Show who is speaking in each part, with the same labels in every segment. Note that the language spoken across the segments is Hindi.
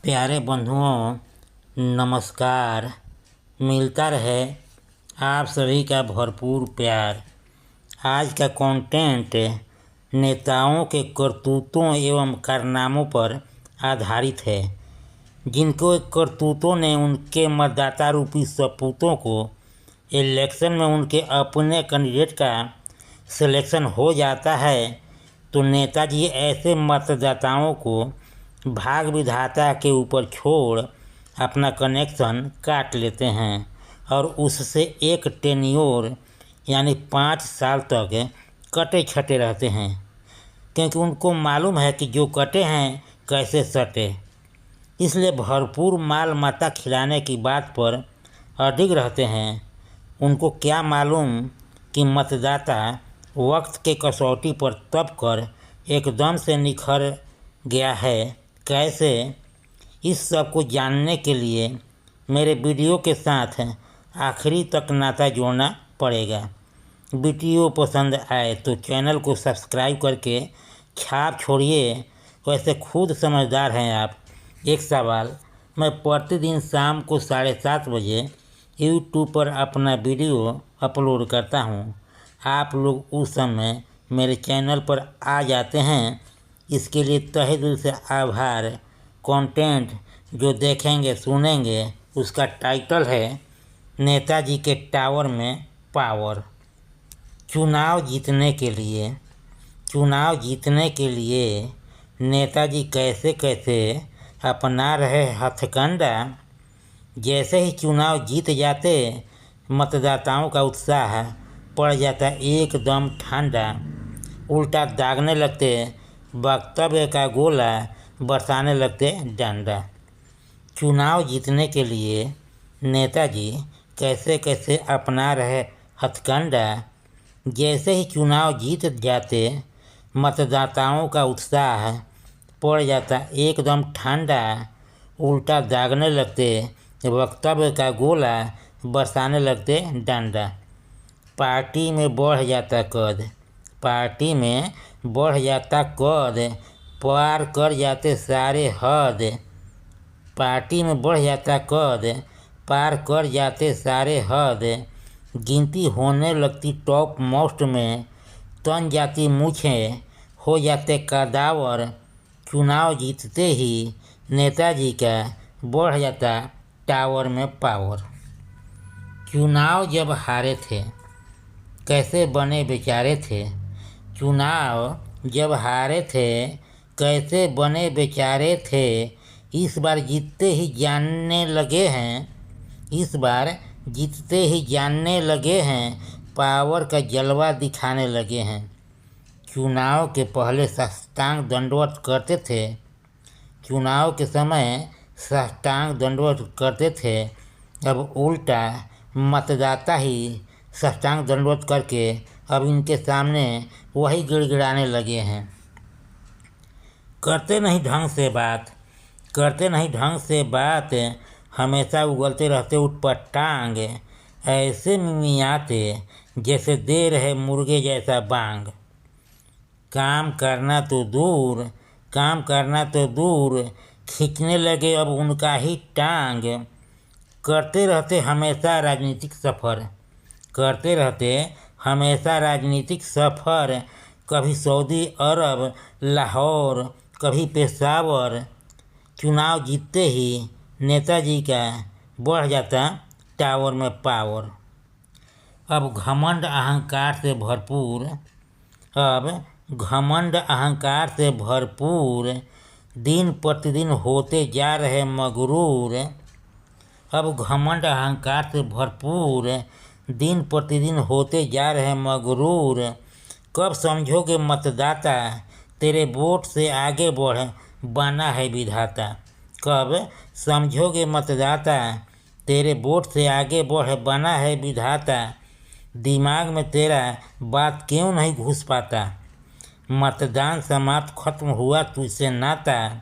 Speaker 1: प्यारे बंधुओं, नमस्कार। मिलता रहे आप सभी का भरपूर प्यार। आज का कंटेंट नेताओं के करतूतों एवं कारनामों पर आधारित है, जिनको करतूतों ने उनके मतदाता रूपी सपूतों को इलेक्शन में उनके अपने कैंडिडेट का सिलेक्शन हो जाता है, तो नेताजी ऐसे मतदाताओं को भाग विधाता के ऊपर छोड़ अपना कनेक्शन काट लेते हैं और उससे एक टेन्योर यानी 5 साल तक कटे छटे रहते हैं, क्योंकि उनको मालूम है कि जो कटे हैं कैसे सटे। इसलिए भरपूर माल माता खिलाने की बात पर अडिग रहते हैं। उनको क्या मालूम कि मतदाता वक्त के कसौटी पर तप कर एकदम से निखर गया है कैसे। इस सब को जानने के लिए मेरे वीडियो के साथ आखिरी तक नाता जोड़ना पड़ेगा। वीडियो पसंद आए तो चैनल को सब्सक्राइब करके छाप छोड़िए। वैसे खुद समझदार हैं आप। एक सवाल, मैं प्रतिदिन शाम को 7:30 बजे यूट्यूब पर अपना वीडियो अपलोड करता हूं। आप लोग उस समय मेरे चैनल पर आ जाते हैं, इसके लिए तहे दिल से आभार। कंटेंट जो देखेंगे सुनेंगे उसका टाइटल है नेताजी के टावर में पावर। चुनाव जीतने के लिए नेताजी कैसे कैसे अपना रहे हथकंडा। जैसे ही चुनाव जीत जाते, मतदाताओं का उत्साह पड़ जाता एकदम ठंडा। उल्टा दागने लगते, वक्तव्य का गोला बरसाने लगते डंडा। चुनाव जीतने के लिए नेताजी कैसे कैसे अपना रहे हथकंडा। जैसे ही चुनाव जीत जाते, मतदाताओं का उत्साह पड़ जाता एकदम ठंडा। उल्टा दागने लगते, वक्तव्य का गोला बरसाने लगते डंडा। पार्टी में बढ़ जाता कद, पार कर जाते सारे हद। पार्टी में बढ़ जाता कद, पार कर जाते सारे हद। गिनती होने लगती टॉप मोस्ट में, तन जाती मूछें हो जाते कदावर। चुनाव जीतते ही नेताजी का बढ़ जाता टावर में पावर। चुनाव जब हारे थे कैसे बने बेचारे थे। चुनाव जब हारे थे कैसे बने बेचारे थे। इस बार जीतते ही जानने लगे हैं, पावर का जलवा दिखाने लगे हैं। चुनाव के पहले साष्टांग दंडवत करते थे, चुनाव के समय साष्टांग दंडवत करते थे। अब उल्टा मतदाता ही साष्टांग दंडवत करके अब इनके सामने वही गिड़गिड़ाने लगे हैं। करते नहीं ढंग से बात, हमेशा उगलते रहते ऊपर टांग। ऐसे मिमियाते जैसे दे रहे मुर्गे जैसा बांग। काम करना तो दूर, खींचने लगे अब उनका ही टांग। करते रहते हमेशा राजनीतिक सफ़र, कभी सऊदी अरब लाहौर, कभी पेशावर। चुनाव जीतते ही नेताजी का बढ़ जाता टावर में पावर। अब घमंड अहंकार से भरपूर, दिन प्रतिदिन होते जा रहे मगरूर। अब घमंड अहंकार से भरपूर, दिन प्रतिदिन होते जा रहे मगरूर। कब समझोगे मतदाता तेरे वोट से आगे बढ़ बना है विधाता। कब समझोगे मतदाता तेरे वोट से आगे बढ़ बना है विधाता। दिमाग में तेरा बात क्यों नहीं घुस पाता। मतदान समाप्त खत्म हुआ तुझसे नाता।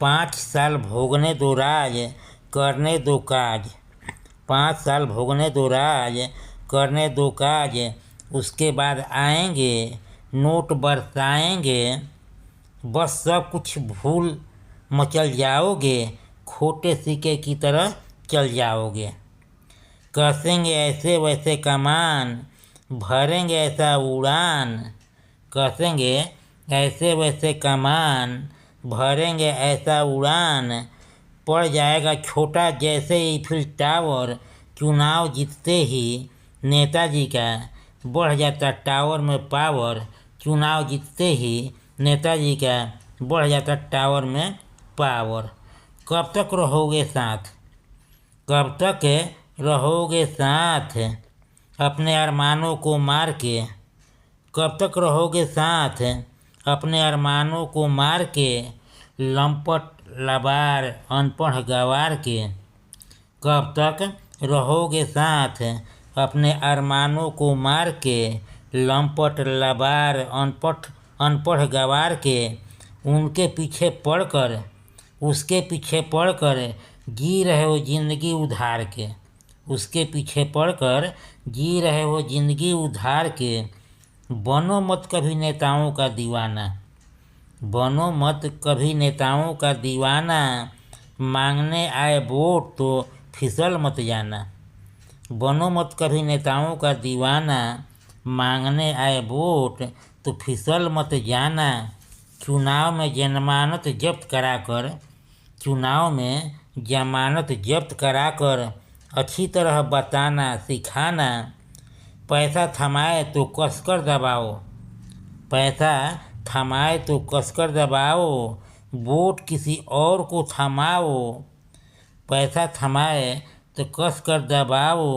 Speaker 1: 5 साल भोगने दो राज, करने दो काज। 5 साल भोगने दो राज, करने दो काज। उसके बाद आएंगे नोट बरसाएंगे, बस सब कुछ भूल मचल जाओगे, खोटे सिक्के की तरह चल जाओगे। कसेंगे ऐसे वैसे कमान, भरेंगे ऐसा उड़ान। कसेंगे ऐसे वैसे कमान, भरेंगे ऐसा उड़ान। पड़ जाएगा छोटा जैसे ईफिल टावर, चुनाव जीतते ही नेताजी का बढ़ जाता टावर में पावर। चुनाव जीतते ही नेताजी का बढ़ जाता टावर में पावर। कब तक रहोगे साथ, कब तक रहोगे साथ अपने अरमानों को मार के। कब तक रहोगे साथ अपने अरमानों को मार के, लंपट लबार अनपढ़ गंवार के। कब तक रहोगे साथ अपने अरमानों को मार के, लंपट लबार अनपढ़ गंवार के। उनके पीछे पड़कर, उसके पीछे पड़कर जी रहे हो जिंदगी उधार के। उसके पीछे पड़कर जी रहे हो जिंदगी उधार के। बनो मत कभी नेताओं का दीवाना, बनो मत कभी नेताओं का दीवाना। मांगने आए वोट तो फिसल मत जाना। बनो मत कभी नेताओं का दीवाना, मांगने आए वोट तो फिसल मत जाना। चुनाव में जमानत जब्त कराकर, चुनाव में जमानत जब्त कराकर अच्छी तरह बताना सिखाना। पैसा थमाए तो कसकर दबाओ, पैसा थमाए तो कसकर दबाओ। वोट किसी और को थमाओ, पैसा थमाए तो कसकर दबाओ।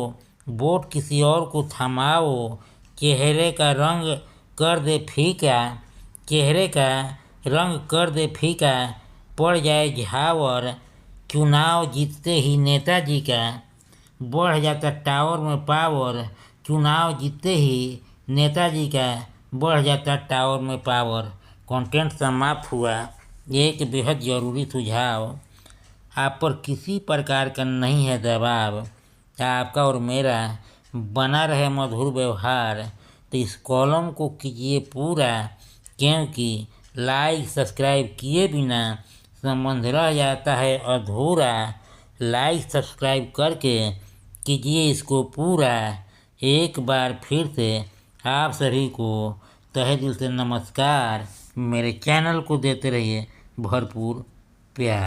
Speaker 1: वोट किसी और को थमाओ। चेहरे का रंग कर दे फीका, चेहरे का रंग कर दे फीका। पड़ जाए झावर, चुनाव जीतते ही नेताजी का बढ़ जाता टावर में पावर। चुनाव जीतते ही नेताजी का बढ़ जाता टावर में पावर। कंटेंट समाप्त हुआ। एक बेहद ज़रूरी सुझाव, आप पर किसी प्रकार का नहीं है दबाव। आपका और मेरा बना रहे मधुर व्यवहार, तो इस कॉलम को कीजिए पूरा, क्योंकि लाइक सब्सक्राइब किए बिना संबंध रह जाता है अधूरा। लाइक सब्सक्राइब करके कीजिए इसको पूरा। एक बार फिर से आप सभी को तहे दिल से नमस्कार। मेरे चैनल को देते रहिए भरपूर प्यार।